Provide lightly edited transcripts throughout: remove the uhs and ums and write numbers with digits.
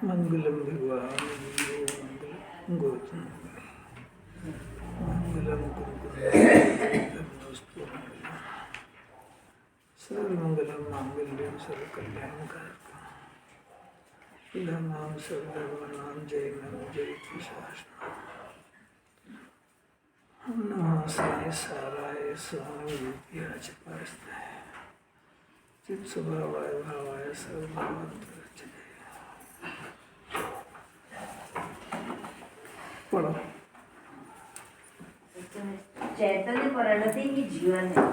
मंगलम भगवान गौतम मंगलम कुरुकुरुस्तु सर्वमंगलम मांगल्यम सर्वकल्याणकारकम नाम सर्वधर्माणां जयनाम जयति शास्त्रम नमः साय साराय स्वामी रूपिया च पास्ते चित स्वभावाय भावाय सर्वभूतांतर पढ़ो। चैतन्य परिणति ही जीवन है।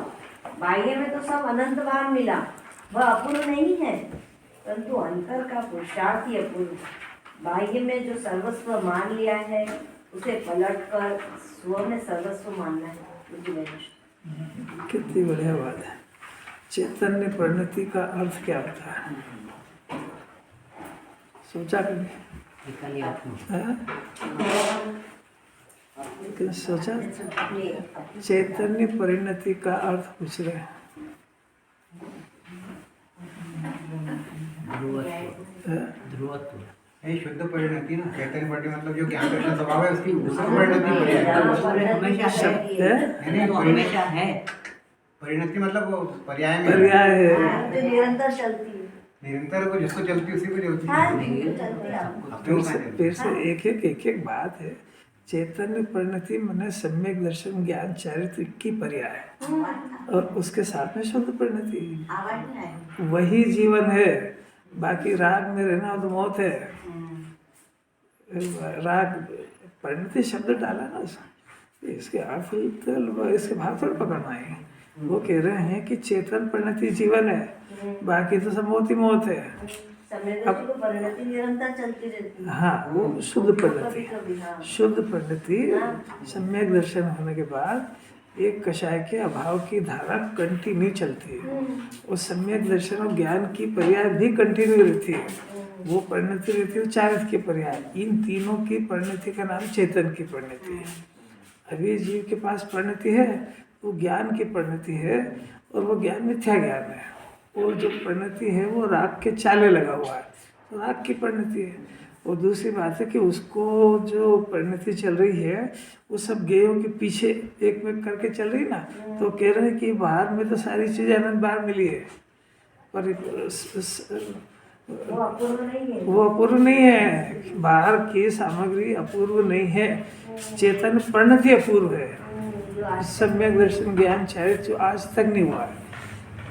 बाह्य में तो सब अनंत बार मिला, वह अपूर्ण नहीं है, परंतु अंतर का पुरुषार्थ ही अपूर्ण। बाह्य में जो सर्वस्व मान लिया है उसे पलटकर स्व में सर्वस्व मानना है। कितनी बढ़िया बात है। चैतन्य परिणति का अर्थ क्या होता है? सोचा कभी? सोचा? चैतन्य परिणति का अर्थ पूछ रहे हैं। यही शुद्ध परिणति ना। चैतन्य परिणति मतलब जो ज्ञान दर्शन स्वभाव है उसकी परिणति है। परिणति मतलब वो पर्याय में पर्याय है, जो निरंतर चलती है। निरंतर को जिसको चलती उसी को चलती है। फिर से एक बात है। चैतन्य परिणति माने सम्यक दर्शन ज्ञान चारित्र की पर्याय और उसके साथ में शुद्ध परिणति वही जीवन है। बाकी राग में रहना तो मौत है। राग परिणति शब्द डाला ना, इसके अर्थ इसके भाव थोड़ा पकड़ना है। वो कह रहे हैं कि चेतन परिणति जीवन है, बाकी तो सब मौत ही मौत है। परिणति निरंतर चलती रहती है। हाँ, वो शुद्ध परिणति। शुद्ध परिणति सम्यक दर्शन होने के बाद एक कषाय के अभाव की धारा कंटिन्यू चलती है। उस सम्यक दर्शन और ज्ञान की पर्याय भी कंटिन्यू रहती है। वो परिणति रहती है चारित्र की पर्याय। इन तीनों की परिणति का नाम चेतन की परिणति है। अभी जीव के पास परिणति है, वो ज्ञान की परिणति है और वो ज्ञान मिथ्या ज्ञान है। और जो परिणति है वो राग के चाले लगा हुआ है, तो राग की परिणति है। और दूसरी बात है कि उसको जो परिणति चल रही है वो सब गेयों के पीछे एक में करके चल रही ना, तो कह रहे हैं कि बाहर में तो सारी चीज़ें अनंत बार मिली है, पर वो अपूर्व नहीं है। बाहर की सामग्री अपूर्व नहीं है, चेतन परिणति अपूर्व है। सम्यक दर्शन ज्ञान चारित्र जो आज तक नहीं हुआ है।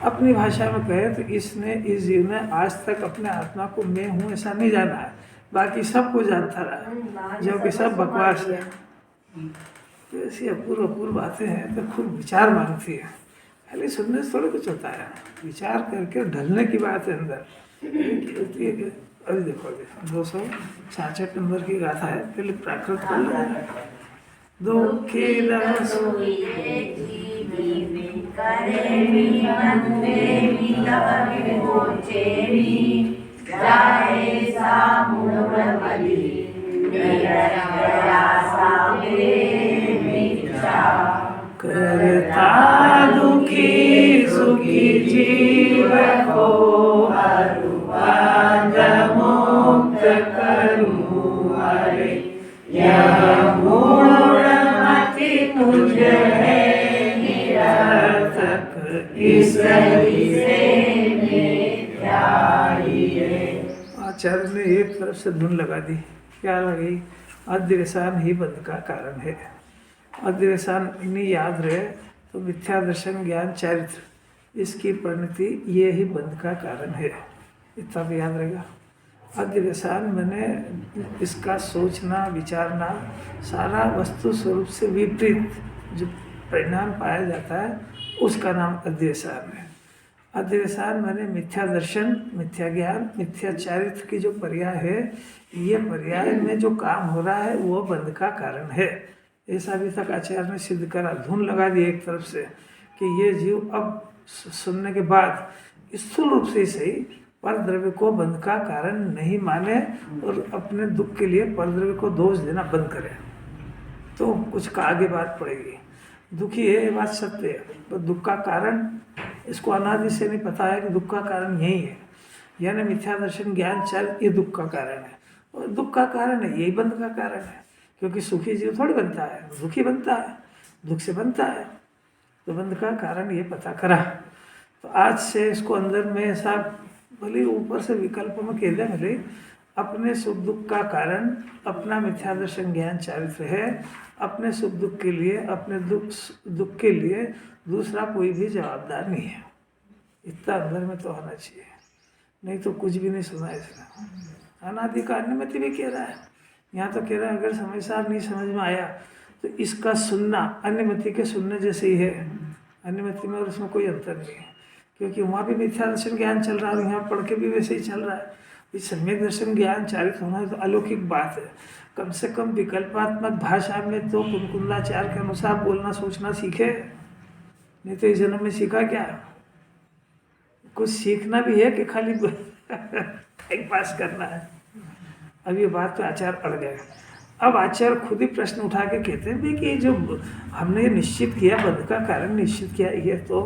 अपनी भाषा में कहे तो इसने इस जीव ने आज तक अपने आत्मा को मैं हूँ ऐसा नहीं जाना है, बाकी सबको जानता रहा, जो कि सब बकवास है। तो ऐसी अपूर्व बातें हैं तो खूब विचार मांगती है। खाली सुनने से थोड़ा कुछ होता है, विचार करके ढलने की बात है अंदर। अरे देखो 266 नंबर की गाथा है, पहले प्राकृत कर लो। करता दुखी सुखी जीव को अरुपाद मुक्त करूं हरे। यह मूढ़मति मुझ है निरर्थक, इस से आचार्य ने एक तरफ से धुन लगा दी। क्या लगी? अध्यवसान ही बंध का कारण है। अध्यवसान नहीं याद रहे तो मिथ्या दर्शन ज्ञान चारित्र इसकी परिणति ये ही बंध का कारण है। इतना भी याद रहेगा। अध्यवसान मैंने इसका सोचना विचारना सारा वस्तु स्वरूप से विपरीत जो परिणाम पाया जाता है उसका नाम अध्यवसान है। अध्यवसान मैंने मिथ्या दर्शन मिथ्या ज्ञान मिथ्या चारित्र की जो पर्याय है, ये पर्याय में जो काम हो रहा है वो बंध का कारण है। ऐसा अभी तक आचार्य ने सिद्ध करा, धुन लगा दी एक तरफ से कि ये जीव अब सुनने के बाद स्थूल रूप से ही सही पर द्रव्य को बंध का कारण नहीं माने और अपने दुख के लिए पर द्रव्य को दोष देना बंद करे तो कुछ का आगे बात पड़ेगी। दुखी है ये बात सत्य है, पर दुख का कारण इसको अनादि से नहीं पता है कि दुख का कारण यही है, यानी मिथ्या दर्शन ज्ञान चल ये दुख का कारण है। और दुख का कारण है, यही बंध का कारण है। क्योंकि सुखी जीव थोड़ी बनता है, दुखी बनता है, दुख से बनता है। तो बंध का कारण ये पता करा। तो आज से इसको अंदर में ऐसा भले ऊपर से विकल्प में कह दे भले, अपने सुख दुख का कारण अपना मिथ्या दर्शन ज्ञान चारित्र है। अपने सुख दुख के लिए, अपने दुख के लिए दूसरा कोई भी जवाबदार नहीं है। इतना अंदर में तो होना चाहिए, नहीं तो कुछ भी नहीं सुना इसने। अनादि का अन्यमति भी कह रहा है, यहाँ तो कह रहा है अगर समझदार नहीं समझ में आया तो इसका सुनना अन्यमति के सुनने जैसे ही है। अन्यमति में और उसमें कोई अंतर नहीं है, क्योंकि वहाँ भी मिथ्या दर्शन ज्ञान चल रहा है और यहाँ पढ़ के भी वैसे ही चल रहा है। इस सम्यक दर्शन ज्ञान चारित होना तो अलौकिक बात है। कम से कम विकल्पात्मक भाषा में तो कुंकुलाचार के अनुसार बोलना सोचना सीखे, नहीं तो इस जन्म में सीखा क्या? कुछ सीखना भी है कि खाली टाइम पास करना है। अब ये बात तो आचार्य अड़ गए। अब आचार्य खुद ही प्रश्न उठा के कहते हैं कि जो हमने ये निश्चित किया, बंध का कारण निश्चित किया, ये तो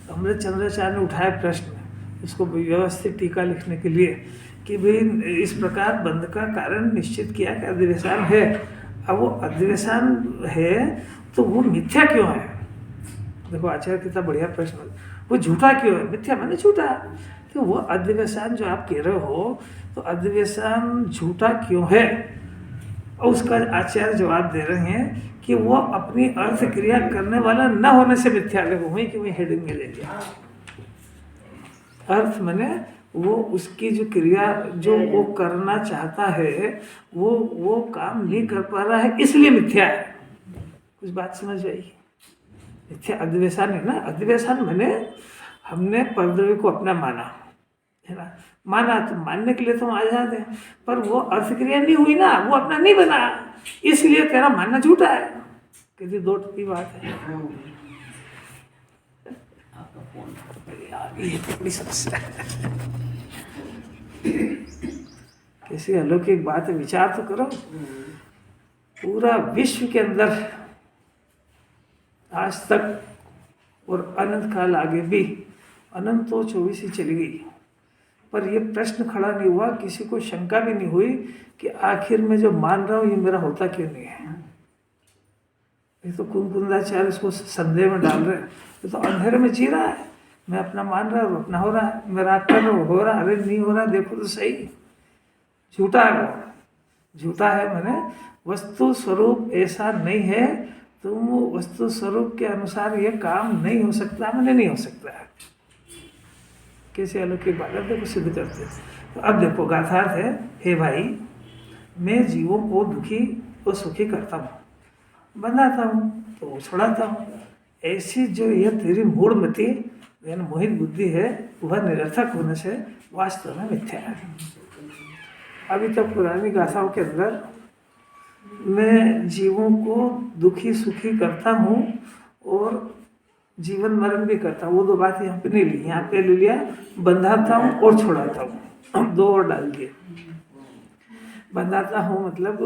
अमृत चंद्राचार्य ने उठाया प्रश्न इसको व्यवस्थित टीका लिखने के लिए कि भाई इस प्रकार बंध का कारण निश्चित किया कि अधिवेशन है। अब वो अधिवेशन है तो वो मिथ्या क्यों है? देखो आचार्य कितना बढ़िया प्रश्न, वो झूठा क्यों है? मिथ्या माने झूठा। तो वो अधिवेशन जो आप कह रहे हो तो अधिवेशन झूठा क्यों है? और उसका आचार्य जवाब दे रहे हैं कि वो अपनी अर्थ क्रिया करने वाला न होने से मिथ्या है। वहीं कि वहीं हेडिंग में ले लिया। अर्थ माने वो उसकी जो क्रिया जो वो करना चाहता है वो काम नहीं कर पा रहा है, इसलिए मिथ्या है। कुछ बात समझ आई? मिथ्या अधिवेशन है ना। अधिवेशन माने हमने परद्रव्य को अपना माना है ना, माना तो मानने के लिए तो हम आजाद हैं, पर वो अर्थ क्रिया नहीं हुई ना, वो अपना नहीं बना, इसलिए तेरा मानना झूठा है। कितनी दो टुकी बात है यार, ये बड़ी समस्या है। कैसी अलौकिक बात है, विचार तो करो। पूरा विश्व के अंदर आज तक और अनंत काल आगे भी, अनंत तो 24 ही चली गई, पर ये प्रश्न खड़ा नहीं हुआ, किसी को शंका भी नहीं हुई कि आखिर में जो मान रहा हूँ ये मेरा होता क्यों नहीं है। ये तो कुंकुलाचार्य इसको संदेह में डाल रहे हैं। ये तो अंधेरे में जी रहा है, मैं अपना मान रहा हूँ, अपना हो रहा है, मेरा कर हो रहा, अरे नहीं हो रहा, देखो तो सही। झूठा है वो, झूठा है मैंने वस्तु स्वरूप ऐसा नहीं है, तुम वस्तु स्वरूप के अनुसार ये काम नहीं हो सकता, मैंने नहीं हो सकता है। कैसे अलौकिक बात है, देखो सिद्ध करते हैं। तो अब देखो गाथार्थ है, हे भाई मैं जीवों को दुखी और सुखी करता हूँ, बनाता हूँ तो छुड़ाता हूँ। ऐसी जो यह तेरी मूढ़ मति यानी मोहित बुद्धि है, वह निरर्थक होने से वास्तव में मिथ्या है। अभी तक पुरानी गाथाओं के अंदर मैं जीवों को दुखी सुखी करता हूँ और जीवन मरण भी करता हूँ, वो दो बात यहाँ पे नहीं ली, यहाँ पे ले लिया बंधाता हूँ और छुड़ाता हूँ, दो और डाल दिए। बंधाता हूँ मतलब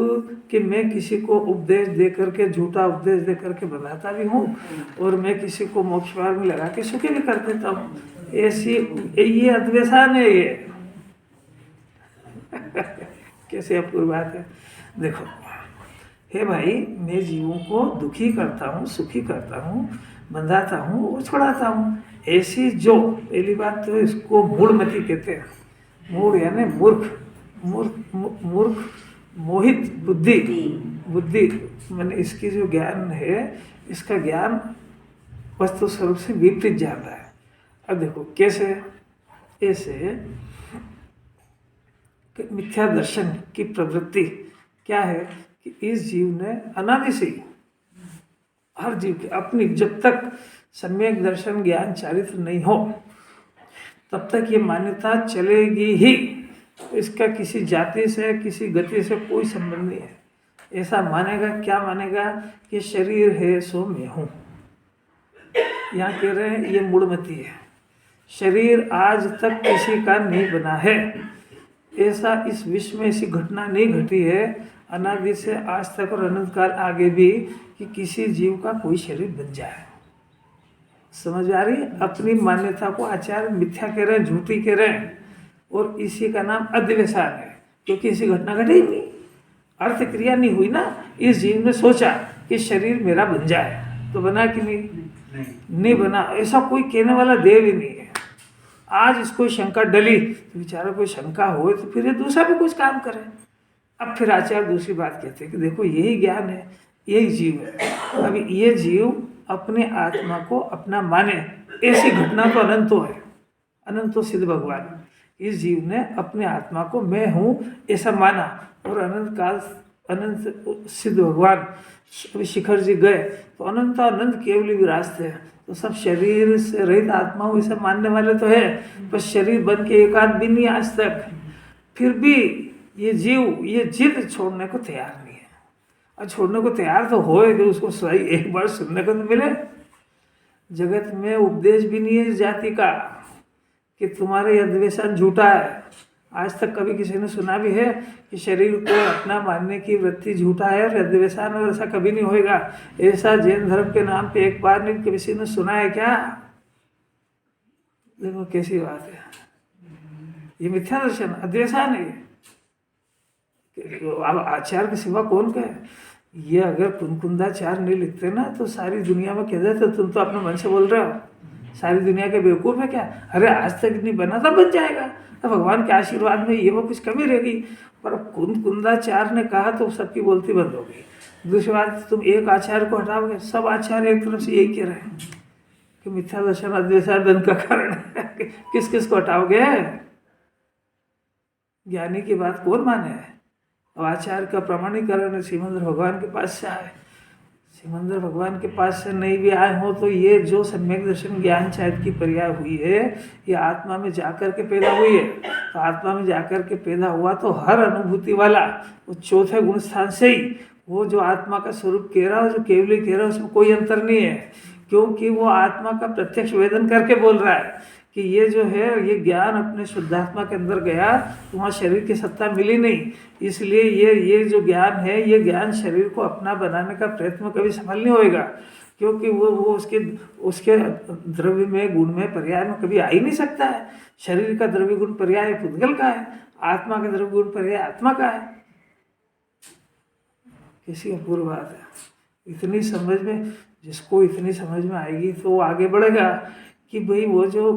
कि मैं किसी को उपदेश दे करके, झूठा उपदेश दे करके बंधाता भी हूँ, और मैं किसी को मोक्ष मार्ग में लगा के सुखी भी कर देता हूँ। ऐसी ये अधिवेशन है ये। कैसे अपूर्व बात है। देखो हे भाई मैं जीवों को दुखी करता हूँ, सुखी करता हूँ, बंधाता हूँ और छुड़ाता हूँ। ऐसी जो पहली बात तो इसको मूढ़ मति कहते हैं। मूढ़ यानी मूर्ख, मूर्ख मोहित बुद्धि, बुद्धि माने इसकी जो ज्ञान है, इसका ज्ञान वस्तु स्वरूप से विपरीत जान रहा है। अब देखो कैसे, ऐसे मिथ्या दर्शन की प्रवृत्ति क्या है कि इस जीव ने अनादि से हर जीव की अपनी, जब तक सम्यक दर्शन ज्ञान चारित्र नहीं हो तब तक ये मान्यता चलेगी ही। इसका किसी जाति से, किसी गति से कोई संबंध नहीं है। ऐसा मानेगा, क्या मानेगा कि शरीर है सो मैं हूँ। यहाँ कह रहे हैं ये मूढ़मति है। शरीर आज तक किसी का नहीं बना है, ऐसा इस विश्व में ऐसी घटना नहीं घटी है अनादि से आज तक और अनंत काल आगे भी कि किसी जीव का कोई शरीर बन जाए। समझ आ रही? अपनी मान्यता को आचार्य मिथ्या कह रहे हैं, झूठी कह रहे हैं, और इसी का नाम अधिवेशन है। क्योंकि ऐसी घटना घटी ही नहीं, अर्थ क्रिया नहीं हुई ना। इस जीव ने सोचा कि शरीर मेरा बन जाए, तो बना कि नहीं बना। ऐसा कोई कहने वाला देव ही नहीं है। आज इसको शंका डली तो बेचारा कोई शंका हो तो फिर ये दूसरा भी कुछ काम करे। अब फिर आचार्य दूसरी बात कहते हैं कि देखो यही ज्ञान है, यही जीव है। अभी ये जीव अपने आत्मा को अपना माने, ऐसी घटना तो अनंतो है, अनंतो सिद्ध भगवान। इस जीव ने अपने आत्मा को मैं हूँ ऐसा माना, और अनंत काल अनंत सिद्ध भगवान अभी शिखर जी गए तो अनंत अनंत केवल विराजते हैं। तो सब शरीर से रहित आत्मा हूँ ऐसा मानने वाले तो है, पर शरीर बन के एक आध भी नहीं आज तक। फिर भी ये जीव ये जिद छोड़ने को तैयार नहीं है। और छोड़ने को तैयार तो होए कि उसको सही एक बार सुनने को तो मिले। जगत में उपदेश भी नहीं है इस जाति का कि तुम्हारा यह द्वेषण झूठा है। आज तक कभी किसी ने सुना भी है कि शरीर को अपना मानने की वृत्ति झूठा है और यद्वेषण, और ऐसा कभी नहीं होएगा। ऐसा जैन धर्म के नाम पे एक बार नहीं किसी ने सुना है क्या? देखो कैसी बात है, ये मिथ्या दर्शन अद्वेषण है। अब आचार्य के सिवा कौन कहे? ये अगर कुंकुंदाचार्य नहीं लिखते ना तो सारी दुनिया में कह देते तुम तो अपने मन से बोल रहे हो, सारी दुनिया के बेवकूफ़ है क्या? अरे आज तक नहीं बना था, बन जाएगा। तो भगवान के आशीर्वाद में ये वो कुछ कमी रहेगी। पर कुंदाचार्य ने कहा तो सबकी बोलती बंद हो गई। दूसरी बात, तुम एक आचार्य को हटाओगे, सब आचार्य एक तरफ से यही कह रहे हैं कि मिथ्या दर्शन अद्वैतादन का कारण है। किस किस को हटाओगे? ज्ञानी की बात कौन माने? अब आचार्य का प्रमाणीकरण श्रीमंदर भगवान के पास से आए, श्रीमंदर भगवान के पास से नहीं भी आए हो तो ये जो सम्यक दर्शन ज्ञान शायद की पर्याय हुई है, ये आत्मा में जाकर के पैदा हुई है। तो आत्मा में जाकर के पैदा हुआ तो हर अनुभूति वाला वो चौथे गुण स्थान से ही वो जो आत्मा का स्वरूप कह रहा है, जो केवली कह रहा है, उसमें कोई अंतर नहीं है। क्योंकि वो आत्मा का प्रत्यक्ष वेदन करके बोल रहा है कि ये जो है ये ज्ञान अपने शुद्धात्मा के अंदर गया, वहाँ शरीर की सत्ता मिली नहीं। इसलिए ये जो ज्ञान है, ये ज्ञान शरीर को अपना बनाने का प्रयत्न कभी सफल नहीं होएगा। क्योंकि वो उसके द्रव्य में गुण में पर्याय में कभी आ ही नहीं सकता है। शरीर का द्रव्य गुण पर्याय पुद्गल का है, आत्मा का द्रव्य गुण पर्याय आत्मा का है। किसी अपूर्व बात है। इतनी समझ में, जिसको इतनी समझ में आएगी तो वो आगे बढ़ेगा कि भाई वो जो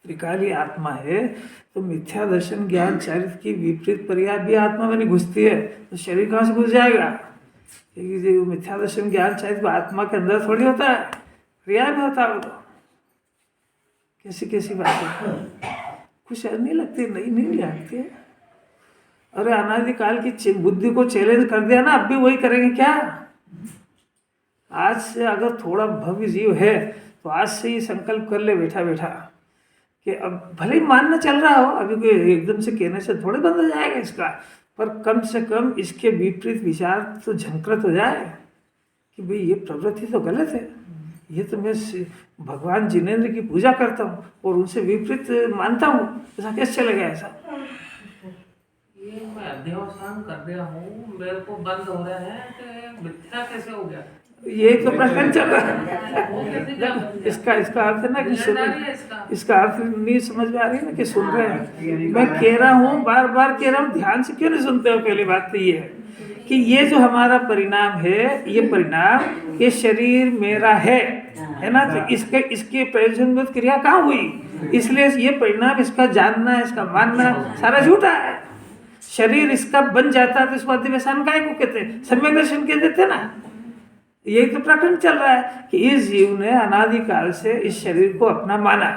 त्रिकाली आत्मा है, तो मिथ्या दर्शन ज्ञान चरित्र की विपरीत पर्याय भी आत्मा में नहीं घुसती है तो शरीर कहाँ से घुस जाएगा? क्योंकि जो मिथ्या दर्शन ज्ञान चरित्र आत्मा के अंदर थोड़ी होता है, पर्याय में होता है। वो तो कैसी कैसी बातें कुछ नहीं लगती, नहीं लगती है। अरे अनादिकाल की बुद्धि को चैलेंज कर दिया ना, अब भी वही करेंगे क्या? आज से अगर थोड़ा भव्य जीव है तो आज से ही संकल्प कर ले बैठा बैठा कि अब भले ही मानना चल रहा हो, अभी कोई एकदम से कहने से थोड़े बंद हो जाएगा इसका, पर कम से कम इसके विपरीत विचार तो झंकृत हो जाए कि भाई ये प्रवृत्ति तो गलत है, ये तो मैं भगवान जिनेंद्र की पूजा करता हूँ और उनसे विपरीत मानता हूँ, ऐसा कैसे चलेगा? ऐसा ये मैं अध्यवसान कर दिया हूँ, मेरे को बंद हो रहा है कि मिथ्या कैसे हो गया? ये तो प्रश्न चल रहा है। इसका अर्थ है ना कि सुन, इसका अर्थ नहीं समझ में आ रही है ना कि सुन रहे हैं। मैं कह रहा हूँ, बार बार कह रहा हूँ, ध्यान से क्यों नहीं सुनते हो? पहली बात तो ये है कि ये जो हमारा परिणाम है, ये परिणाम ये शरीर मेरा है ना, तो इसके प्रयोजन क्रिया कहाँ हुई? इसलिए ये परिणाम, इसका जानना, इसका मानना सारा झूठा है। शरीर इसका बन जाता है तो इसको अधिवेशन काय को कहते हैं? सम्यक दर्शन कह देते ना। यही तो प्रकरण चल रहा है कि इस जीव ने अनादिकाल से इस शरीर को अपना माना।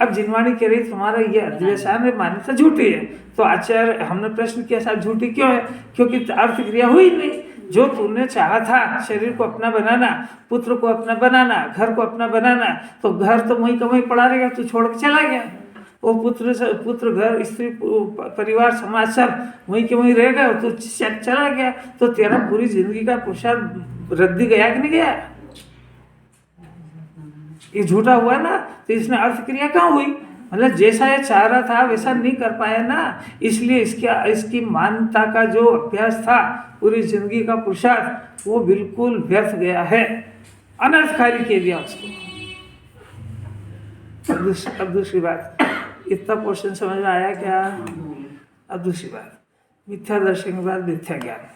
अब जिनवाणी कह रही तुम्हारा ये अधिवेशन है, मान्यता झूठी है। तो आचार्य हमने प्रश्न किया साहब झूठी क्यों है? क्योंकि अर्थ क्रिया हुई नहीं। जो तूने चाहा था शरीर को अपना बनाना, पुत्र को अपना बनाना, घर को अपना बनाना, तो घर तो वहीं का वहीं पड़ा रहेगा, तू छोड़ के चला गया। वो पुत्र घर स्त्री परिवार समाज सब वहीं के वहीं रहेगा, तो चला गया। तो तेरा पूरी जिंदगी का पुरुषार्थ रद्दी गया कि नहीं गया? ये झूठा हुआ ना, तो इसमें अर्थ क्रिया कहाँ हुई? मतलब जैसा ये चाह रहा था वैसा नहीं कर पाया ना, इसलिए इसकी मानता का जो अभ्यास था, पूरी जिंदगी का पुरुषार्थ, वो बिल्कुल व्यर्थ गया है, अनर्थकारी कह दिया उसको। अब दूसरी बात, इतना क्वेश्चन समझ में आया क्या? अब दूसरी बात, मिथ्या दर्शन के बाद मिथ्या ज्ञान।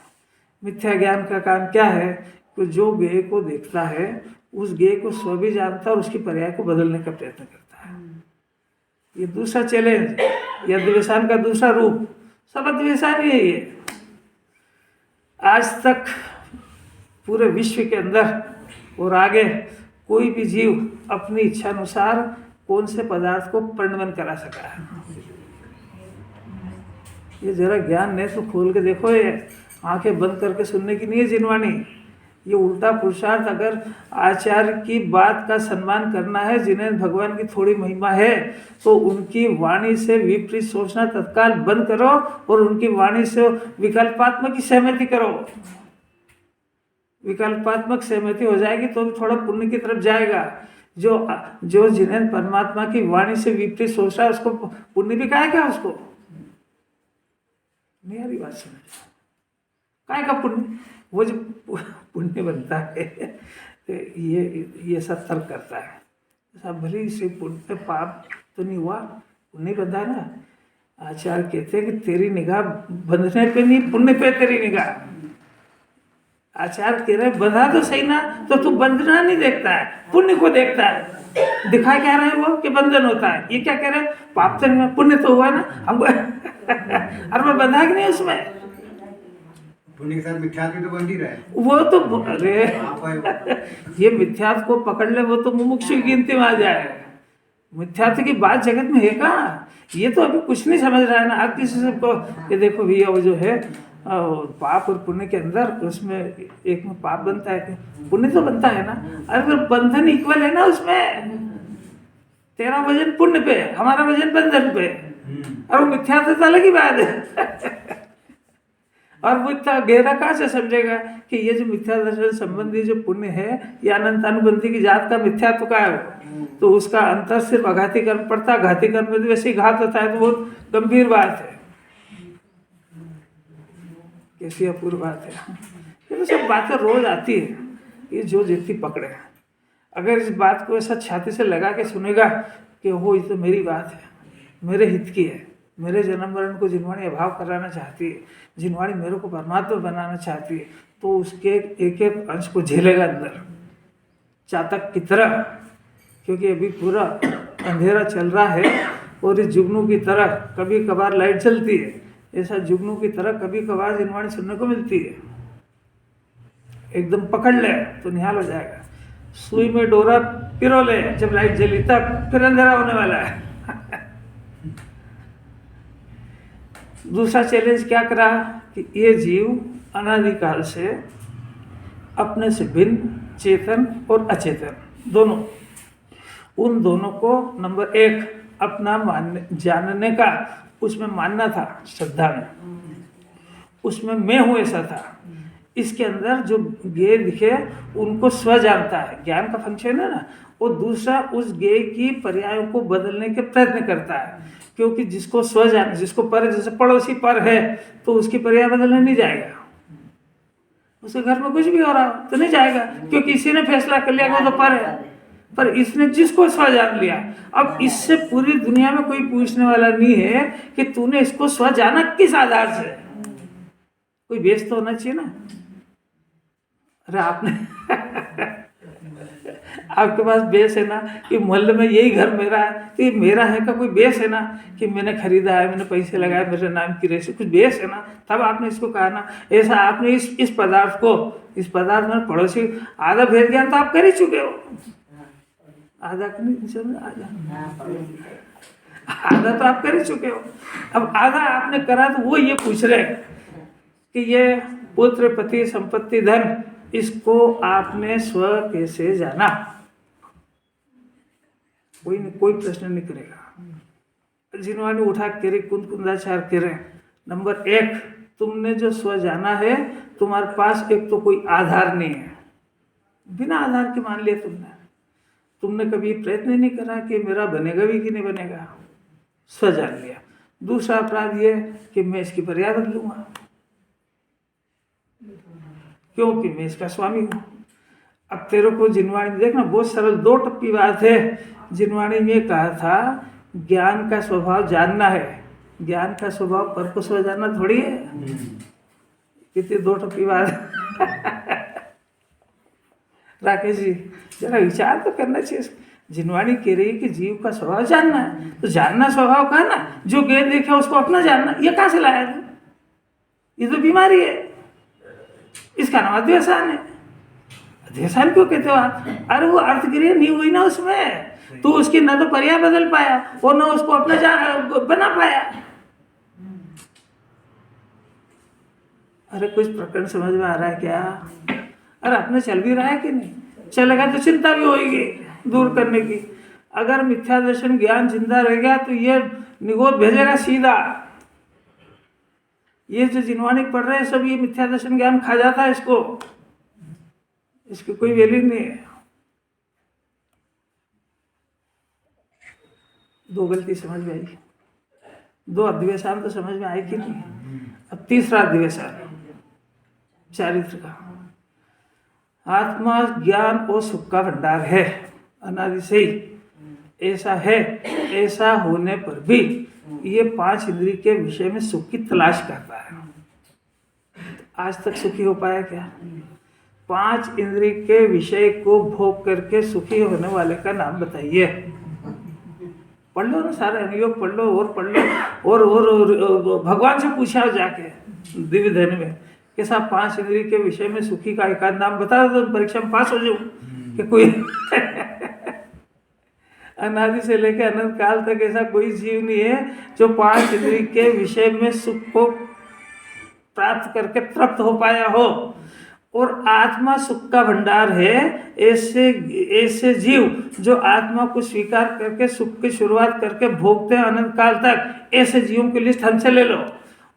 मिथ्या ज्ञान का काम क्या है कि जो ज्ञेय को देखता है उस ज्ञेय को स्व भी जानता है और उसकी पर्याय को बदलने का प्रयत्न करता है। ये दूसरा चैलेंज या अध्यवसान का दूसरा रूप, सब अध्यवसान ही है। आज तक पूरे विश्व के अंदर और आगे कोई भी जीव अपनी इच्छा अनुसार कौन से पदार्थ को परिणमन करा सका है। ये जरा ज्ञान ने तो खोल के देखो, ये आंखें बंद करके सुनने की नहीं है जिनवाणी। ये उल्टा पुरुषार्थ, अगर आचार्य की बात का सम्मान करना है, जिन्हें भगवान की थोड़ी महिमा है, तो उनकी वाणी से विपरीत सोचना तत्काल बंद करो और उनकी वाणी से विकल्पात्मक की सहमति करो। विकल्पात्मक सहमति हो जाएगी तो भी थोड़ा पुण्य की तरफ जाएगा। जो जिन्हें परमात्मा की वाणी से विपरीत सोच रहा है उसको पुण्य भी काहे क्या उसको नहीं आ रही बात समझ, काहे का पुण्य, वो जो पुण्य बनता है तो ये सब तर्क करता है। सब भले से पुण्य पाप तो नहीं हुआ, पुण्य बंधा ना। आचार्य कहते हैं कि तेरी निगाह बंधने पे नहीं, पुण्य पे तेरी निगाह। आचार्य कह रहे बंधा तो सही ना, तो तू बंधना नहीं देखता है, पुण्य को देखता है। दिखा क्या रहे वो कि बंधन होता है, ये क्या कह रहे पाप तो नहीं, पुण्य तो हुआ ना हमको अरे मैं बंधा कि नहीं उसमें, पुण्य के साथ मिथ्यात्व भी तो बंध ही रहा है। वो तो अरे ये मिथ्यात्व को पकड़ ले वो तो मुमुक्षु की गिनती में आ जाए। मिथ्यात्व की बात जगत में है कहाँ, ये तो अभी कुछ नहीं समझ रहा है ना। आप किसी से को ये देखो भैया वो जो है पाप और पुण्य के अंदर, उसमें एक में पाप बनता है, पुण्य तो बनता है ना। अरे फिर बंधन इक्वल है ना उसमें, तेरा वजन पुण्य पे, हमारा वजन बंधन पे, और वो मिथ्यात्व तो अलग ही बात है। और वो इतना गहरा कहाँ से समझेगा कि ये जो मिथ्या दर्शन संबंधी जो पुण्य है ये अनंत अनुबंधी की जात का मिथ्यात्व का है, तो उसका अंतर सिर्फ अघाती कर्म पड़ता है। घाती कर्म में तो वैसे ही घात होता है, तो बहुत गंभीर बात है। कैसी अपूर्व बात है। ये तो सब बातें रोज आती है, ये जो जितनी पकड़े। अगर इस बात को ऐसा छाती से लगा के सुनेगा कि हो ये तो मेरी बात है, मेरे हित की है, मेरे जन्म मरण को जिनवाणी अभाव कराना चाहती है, जिनवाणी मेरे को परमात्मा बनाना चाहती है, तो उसके एक एक अंश को झेलेगा अंदर चातक की तरह। क्योंकि अभी पूरा अंधेरा चल रहा है और इस जुगनू की तरह कभी कभार लाइट जलती है, ऐसा जुगनू की तरह कभी कभार जिनवाणी सुनने को मिलती है। एकदम पकड़ ले तो निहाल हो जाएगा। सुई में डोरा पिरो ले, जब लाइट जली तब फिर अंधेरा होने वाला है। दूसरा चैलेंज क्या करा कि ये जीव अनादिकाल से अपने से भिन्न चेतन और अचेतन दोनों, उन दोनों को नंबर एक अपना जानने का उसमें मानना था, श्रद्धा में, उसमें मैं हूँ ऐसा था। इसके अंदर जो ज्ञेय दिखे उनको स्व जानता है, ज्ञान का फंक्शन है ना। और दूसरा उस ज्ञेय की पर्यायों को बदलने के प्रयत्न करता है, क्योंकि जिसको स्व जान, जिसको पर, जैसे पड़ोसी पर है तो उसकी पर्याय बदलने नहीं जाएगा। उसके घर में कुछ भी हो रहा हो तो नहीं जाएगा, क्योंकि इसी ने फैसला कर लिया कि वो तो पर है। पर इसने जिसको स्व जान लिया, अब इससे पूरी दुनिया में कोई पूछने वाला नहीं है कि तूने इसको स्व जाना किस आधार से। कोई बेस तो होना चाहिए ना। अरे आपने आपके पास बेस है ना कि मोहल्ले में यही घर मेरा है, तो ये मेरा है का कोई बेस है ना कि मैंने खरीदा है, मैंने पैसे लगाए, मेरे नाम की रजिस्ट्री, कुछ बेस है ना, तब आपने इसको कहा ना। ऐसा आपने इस पदार्थ को, इस पदार्थ में पड़ोसी आधा भेद ज्ञान तो आप कर ही चुके हो। आधा आधा तो आप कर ही चुके हो। अब आधा आपने करा तो वो ये पूछ रहे कि ये पुत्र पति संपत्ति धन, इसको आपने स्व कैसे जाना। कोई प्रश्न नहीं करेगा। जिन्होंने उठा करे कुंदाचार करे, नंबर एक, तुमने जो स्व जाना है तुम्हारे पास एक तो कोई आधार नहीं है, बिना आधार के मान लिया तुमने कभी प्रयत्न नहीं करा कि मेरा बनेगा भी कि नहीं बनेगा, स्व जान लिया। दूसरा अपराध ये कि मैं इसकी पर्याय बदलूंगा क्योंकि मैं इसका स्वामी हूँ। अब तेरे को जिनवाणी में देखना बहुत सरल दो टप्पी बात है। जिनवाणी में कहा था ज्ञान का स्वभाव जानना है, ज्ञान का स्वभाव परकुश हो जाना थोड़ी है। कितनी 2 टपी बात राकेश जी, जरा विचार तो करना चाहिए। जिनवाणी कह रही है कि जीव का स्वभाव जानना है, तो जानना स्वभाव का ना, जो गेंद देखा उसको अपना जानना, ये कहाँ से लाया तू? ये तो बीमारी है, इसका नाम अध्यवसान है। अध्यवसान क्यों कहते हो आप? अरे वो अर्थ क्रिया नहीं हुई ना उसमें, तू उसकी न तो पर्याय बदल पाया और न उसको अपना बना पाया। अरे कुछ प्रकरण समझ में आ रहा है क्या? अरे अपने चल भी रहा है कि नहीं? चलेगा तो चिंता भी होगी दूर करने की। अगर मिथ्या दर्शन ज्ञान जिंदा रह गया तो ये निगोद भेजेगा सीधा। ये जो जिनवाणी पढ़ रहे हैं सब, ये मिथ्या दर्शन ज्ञान खा जाता है इसको, इसकी कोई वैल्यू नहीं है। 2 गलती समझ में आई, 2 अध्यवसान तो समझ में आए कि नहीं? अब तीसरा अध्यवसान चारित्र का। आत्मा ज्ञान और सुख का भंडार है, अनादि से ही ऐसा है। ऐसा होने पर भी ये 5 इंद्रिय के विषय में सुख की तलाश करता है। आज तक सुखी हो पाया क्या? 5 इंद्रिय के विषय को भोग करके सुखी होने वाले का नाम बताइए। पढ़ लो ना, सारे अनुयोग पढ़ लो और पढ़ लो, और भगवान से पूछा जाके दिव्य धन में कि साहब 5 इंद्रिय के विषय में सुखी का एक आध नाम बता दो तो परीक्षा में पास हो जाऊं। कि कोई अनादि से लेकर अनंत काल तक ऐसा कोई जीव नहीं है जो 5 इंद्रिय के विषय में सुख को प्राप्त करके तृप्त हो पाया हो। और आत्मा सुख का भंडार है। ऐसे जीव जो आत्मा को स्वीकार करके सुख की शुरुआत करके भोगते हैं अनंत काल तक, ऐसे जीवों की लिस्ट हमसे ले लो,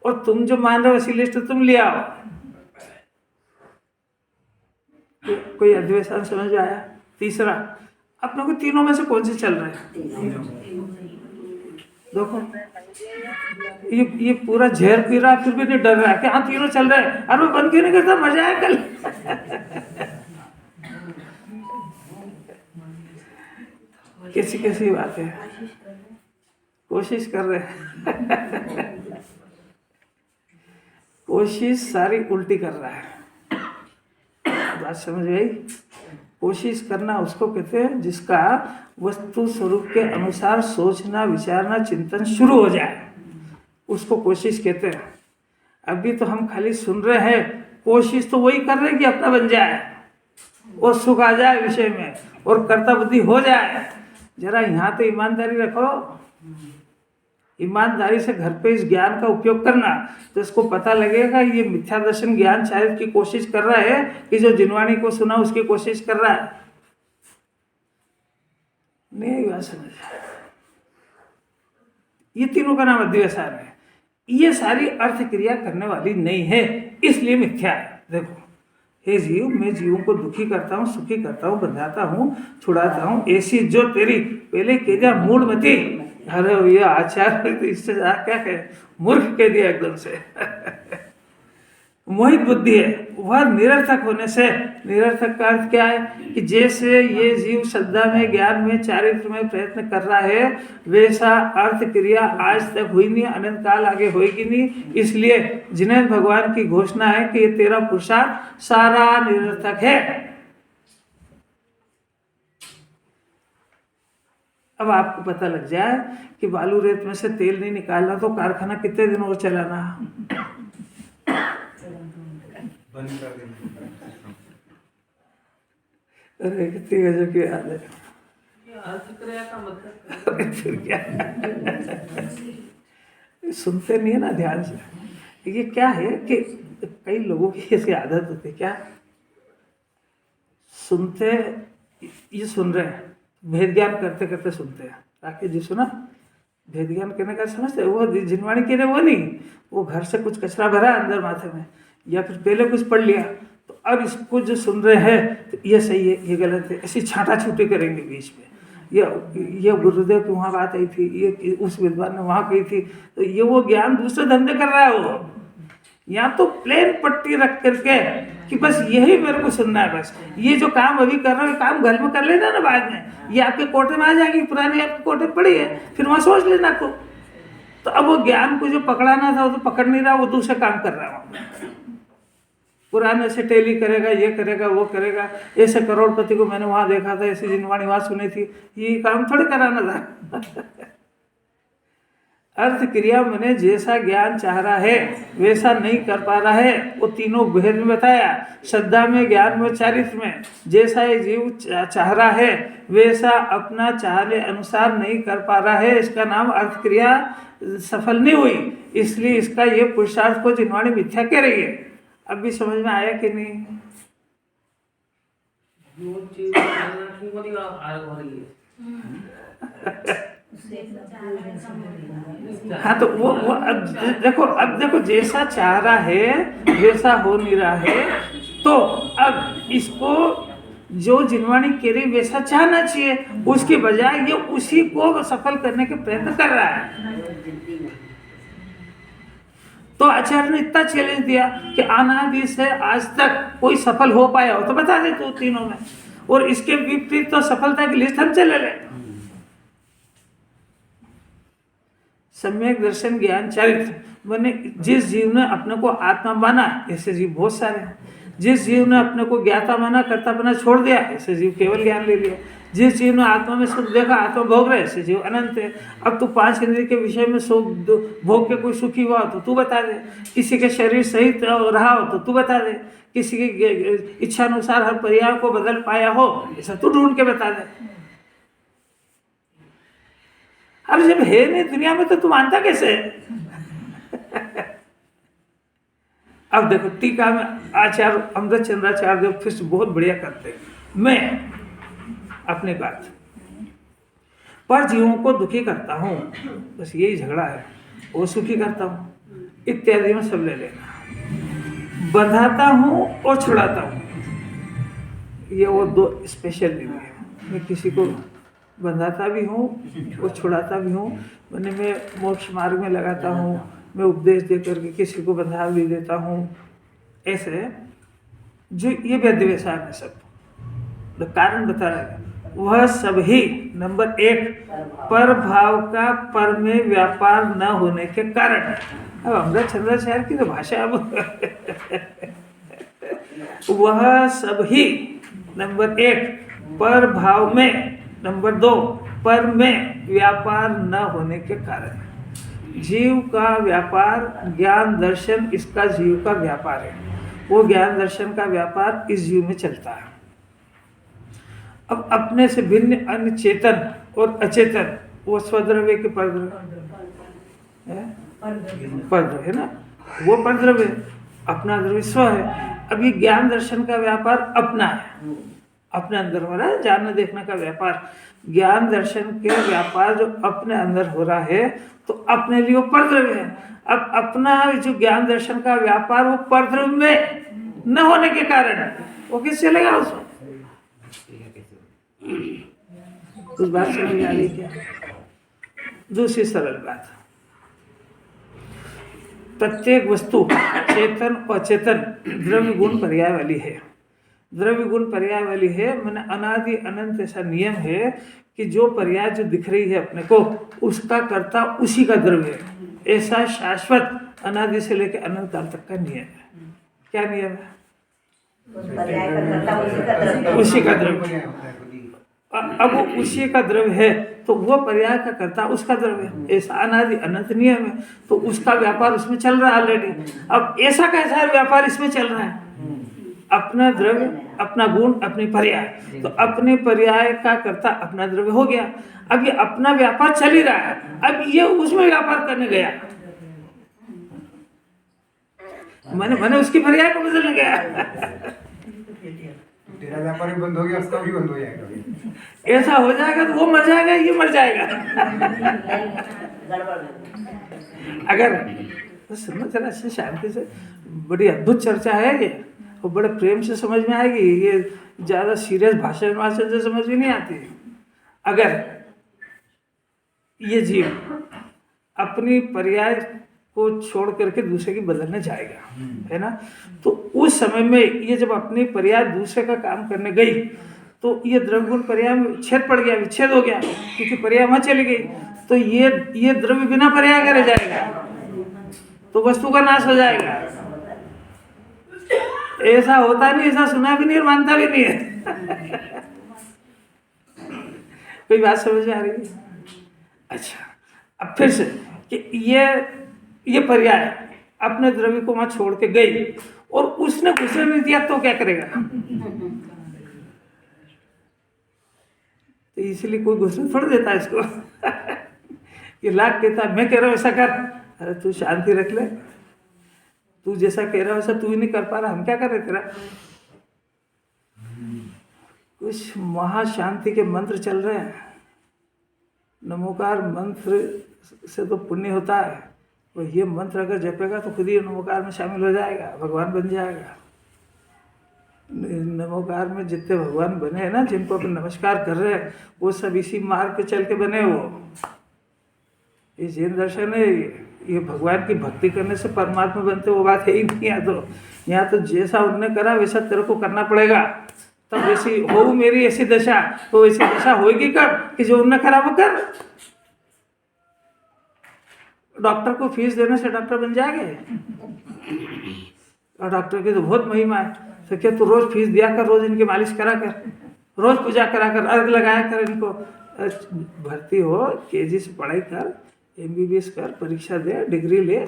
और तुम जो मान रहे हो ऐसी लिस्ट तुम ले आओ। कोई अद्वैत समझ में आया? तीसरा, अपने को तीनों में से कौन से चल रहा है? देखो ये पूरा जहर पी रहा फिर भी नहीं डर रहा है कि हाँ तीनों चल रहे हैं। अरे वो बंद क्यों नहीं करता? मजा आया कल। कैसी कैसी बात है, कोशिश कर रहे हैं। कोशिश सारी उल्टी कर रहा है। बात समझ गई? कोशिश करना उसको कहते हैं जिसका वस्तु स्वरूप के अनुसार सोचना, विचारना, चिंतन शुरू हो जाए, उसको कोशिश कहते हैं। अभी तो हम खाली सुन रहे हैं, कोशिश तो वही कर रहे हैं कि अपना बन जाए और सुख आ जाए विषय में और कर्ता बुद्धि हो जाए। जरा यहाँ तो ईमानदारी रखो, ईमानदारी से घर पे इस ज्ञान का उपयोग करना, तो इसको पता लगेगा ये मिथ्या दर्शन ज्ञान चारित्र की कोशिश कर रहा है कि जो जिनवाणी को सुना उसकी कोशिश कर रहा है। नहीं बात समझ? ये तीनों का नाम अध्यवसान है। ये सारी अर्थ क्रिया करने वाली नहीं है, इसलिए मिथ्या है। देखो, हे जीव, मैं जीवों को दुखी करता हूँ, सुखी करता हूँ, बंधाता हूँ, छुड़ाता हूँ, ऐसी जो तेरी पहले कह दिया मूढ़मती। अरे ये आचार्य तो इससे क्या कहे, मूर्ख कह दिया एकदम से। मोहित बुद्धि है वह निरर्थक होने से। निरर्थक का अर्थ क्या है कि जैसे ये जीव श्रद्धा में, ज्ञान में, चारित्र में प्रयत्न कर रहा है, वैसा अर्थ क्रिया आज तक हुई नहीं, अनंत काल आगे होएगी नहीं। इसलिए जिन्हें भगवान की घोषणा है कि ये तेरा पुरुषार्थ सारा निरर्थक है। अब आपको पता लग जाए कि बालू रेत में से तेल नहीं निकालना तो कारखाना कितने दिन और चलाना? बंद कर देना। अरे कितनी गजब की याद है। अर्थ क्रिया का मतलब फिर क्या? सुनते नहीं है ना ध्यान से। ये क्या है कि कई लोगों की ऐसी आदत होती है, क्या सुनते, ये सुन रहे हैं, भेद ज्ञान करते करते सुनते हैं। राकेश जी सुना, भेद ज्ञान करने का समझते, वो जिनवाणी के लिए वो नहीं, वो घर से कुछ कचरा भरा अंदर माथे में, या फिर पहले कुछ पढ़ लिया, तो अब इसको जो सुन रहे हैं तो ये सही है, ये गलत है, ऐसी छांटा छूटी करेंगे बीच में। ये गुरुदेव की वहाँ बात आई थी, ये उस विद्वान ने वहाँ कही थी, तो ये वो ज्ञान दूसरे धंधे कर रहा है वो। या तो प्लेन पट्टी रख करके कि बस यही मेरे को सुनना है, बस ये जो काम अभी कर रहा हूँ काम घर में कर लेना ना, बाद में ये आपके कोटे में आ जाएगी, पुरानी आपके कोटे पड़ी है, फिर वहाँ सोच लेना को। तो अब वो ज्ञान को जो पकड़ाना था वो तो पकड़ नहीं रहा, वो दूसरा काम कर रहा है। पुराने से टेली करेगा, ये करेगा, वो करेगा, ऐसे करोड़पति को मैंने वहाँ देखा था, ऐसी जिनवाणी वहाँ सुनी थी, ये काम थोड़ी कराना था। अर्थ क्रिया मैंने जैसा ज्ञान चाह रहा है वैसा नहीं कर पा रहा है, वो तीनों भेद में बताया। श्रद्धा में, ज्ञान में, चारित्र में जैसा ये जीव चाह रहा है वैसा अपना चाहने अनुसार नहीं कर पा रहा है, इसका नाम अर्थ क्रिया सफल नहीं हुई। इसलिए इसका ये पुरुषार्थ को जिनवाणी मिथ्या कह रही है। अब भी समझ में आया कि नहीं? जो चीज ठीक हो रही आग हो रही है। हाँ तो वो अब देखो जैसा चाह रहा है वैसा हो नहीं रहा है, तो अब इसको जो जिनवाणी कह रही वैसा चाहना चाहिए, उसके बजाय ये उसी को सफल करने के प्रयत्न कर रहा है। तो आचार्य ने इतना चैलेंज दिया कि अनादि से आज तक कोई सफल हो पाया हो तो बता दे तू तीनों में, और इसके विपरीत तो सफलता की लिस्ट हम चले ले। सम्यक दर्शन, ज्ञान, चारित्र मैंने जिस जीव ने अपने को आत्मा माना, ऐसे जीव बहुत सारे हैं। जिस जीव ने अपने को ज्ञाता माना, कर्ता बना छोड़ दिया, ऐसे जीव केवल ज्ञान ले लिया। जिस जीव ने आत्मा में सुख देखा, आत्मा भोग रहे, ऐसे जीव अनंत है। अब तू 5 इंद्रिय के विषय में सुख भोग के कोई सुखी हुआ तो तू बता दे, किसी के शरीर सहित रहा हो तो तू बता दे, किसी की इच्छा अनुसार हर पर्याय को बदल पाया हो ऐसा तू ढूंढ के बता दे। अब जब है नहीं दुनिया में तो तू मानता कैसे? अब देखो टीका में आचार्य अमृत चंद्राचार्य देव फिर से बहुत बढ़िया करते हैं। मैं अपनी बात पर जीवों को दुखी करता हूँ, बस यही झगड़ा है, वो सुखी करता हूँ इत्यादि में सब ले लेना। बंधाता हूँ और छुड़ाता हूँ, ये वो 2 स्पेशल नहीं है। मैं किसी को बंधाता भी हूँ और छुड़ाता भी हूँ, मैंने मैं मोक्ष मार्ग में लगाता हूँ, मैं उपदेश दे करके किसी को बंधा भी देता हूँ। ऐसे जो ये व्यवसाय है सब, तो कारण बता रहा है वह सब ही नंबर 1 पर भाव का पर में व्यापार न होने के कारण है। अब अमृत चंद्राचार्य की तो भाषा अब वह सब ही नंबर 1 पर भाव में, नंबर 2 पर में व्यापार न होने के कारण। जीव का व्यापार ज्ञान दर्शन, इसका जीव का व्यापार है, वो ज्ञान दर्शन का व्यापार इस जीव में चलता है। अब अपने से भिन्न अन्य चेतन और अचेतन वो स्वद्रव्य के परद्रव्य है ना, वो परद्रव्य अपना द्रव्य स्व है। अभी ज्ञान दर्शन का व्यापार अपना है, अपने अंदर हो रहा है, जानने देखने का व्यापार। ज्ञान दर्शन के व्यापार जो अपने अंदर हो रहा है तो अपने लिए वो परद्रव्य है। अब अपना जो ज्ञान दर्शन का व्यापार वो परद्रव्य में न होने के कारण वो किस चलेगा उसमें? कुछ बात समझ आ रही क्या? दूसरी सरल बात, प्रत्येक वस्तु चेतन और अचेतन द्रव्य गुण पर्याय वाली है। द्रव्य गुण पर्याय वाली है, मैंने अनादि अनंत ऐसा नियम है कि जो पर्याय जो दिख रही है अपने को उसका कर्ता उसी का द्रव्य है। ऐसा शाश्वत अनादि से लेकर अनंत काल तक का नियम है। क्या नियम है? उसी का द्रव्य। अब वो उसी का द्रव्य है तो वो पर्याय का कर्ता उसका द्रव्य है। ऐसा अनादि अनंत नियम है, तो उसका व्यापार उसमें चल रहा है ऑलरेडी। अब ऐसा कैसा व्यापार इसमें चल रहा है? अपना द्रव्य, अपना गुण, अपनी पर्याय, तो अपने पर्याय का कर्ता अपना द्रव्य हो गया। अब ये अपना व्यापार चल ही रहा है, अब ये उसमें व्यापार करने गया, मैंने उसकी पर्याय को बदलने गया। तेरा व्यापार भी बंद हो गया, उसका भी बंद हो जाएगा। ऐसा हो जाएगा तो वो मर जाएगा, ये मर जाएगा। अगर तो सुनना जरा से शांति से, बड़ी अद्भुत चर्चा है ये, और बड़े प्रेम से समझ में आएगी। ये ज़्यादा सीरियस भाषण से समझ में नहीं आती। अगर ये जीव अपनी पर्याय को छोड़ करके दूसरे की बदलने जाएगा, है ना, तो उस समय में ये जब अपनी पर्याय दूसरे का काम करने गई तो ये द्रव्य गुण पर्याय में छेद पड़ गया, विच्छेद हो गया, क्योंकि पर्याय वहाँ चली गई। तो ये द्रव्य बिना पर्याय के रह जाएगा, तो वस्तु का नाश हो जाएगा। ऐसा होता नहीं, ऐसा सुना भी नहीं और मानता भी नहीं है। कोई बात समझ में आ रही है? अच्छा, अब फिर से कि ये पर्याय अपने द्रव्य को वहां छोड़ के गई और उसने घुसने नहीं दिया तो क्या करेगा? तो इसलिए कोई घुसने थोड़ा देता है इसको। ये लाख कहता मैं कह रहा हूँ ऐसा कर, अरे तू शांति रख ले, तू जैसा कह रहा है वैसा तू ही नहीं कर पा रहा, हम क्या कर रहे तेरा? कुछ महाशांति के मंत्र चल रहे हैं। नमोकार मंत्र से तो पुण्य होता है, और ये मंत्र अगर जपेगा तो खुद ही नमोकार में शामिल हो जाएगा, भगवान बन जाएगा। नमोकार में जितने भगवान बने हैं ना, जिनको अपन नमस्कार कर रहे हैं, वो सब इसी मार्ग पे चल के बने। वो ये जैन दर्शन है, ये भगवान की भक्ति करने से परमात्मा बनते, वो बात है ही नहीं। यहाँ तो जैसा उनने करा वैसा तेरे को करना पड़ेगा, तब वैसी हो मेरी ऐसी दशा। तो ऐसी दशा होगी कब कि जो उनने करा वो कर। डॉक्टर को फीस देने से डॉक्टर बन जाएंगे, और डॉक्टर की तो बहुत महिमा है। तो क्या तू रोज फीस दिया कर, रोज इनकी मालिश करा कर, रोज पूजा करा कर, अर्घ लगाया कर इनको। भर्ती हो, केजी से पढ़ाई कर, MBBS कर, परीक्षा दे, डिग्री ले,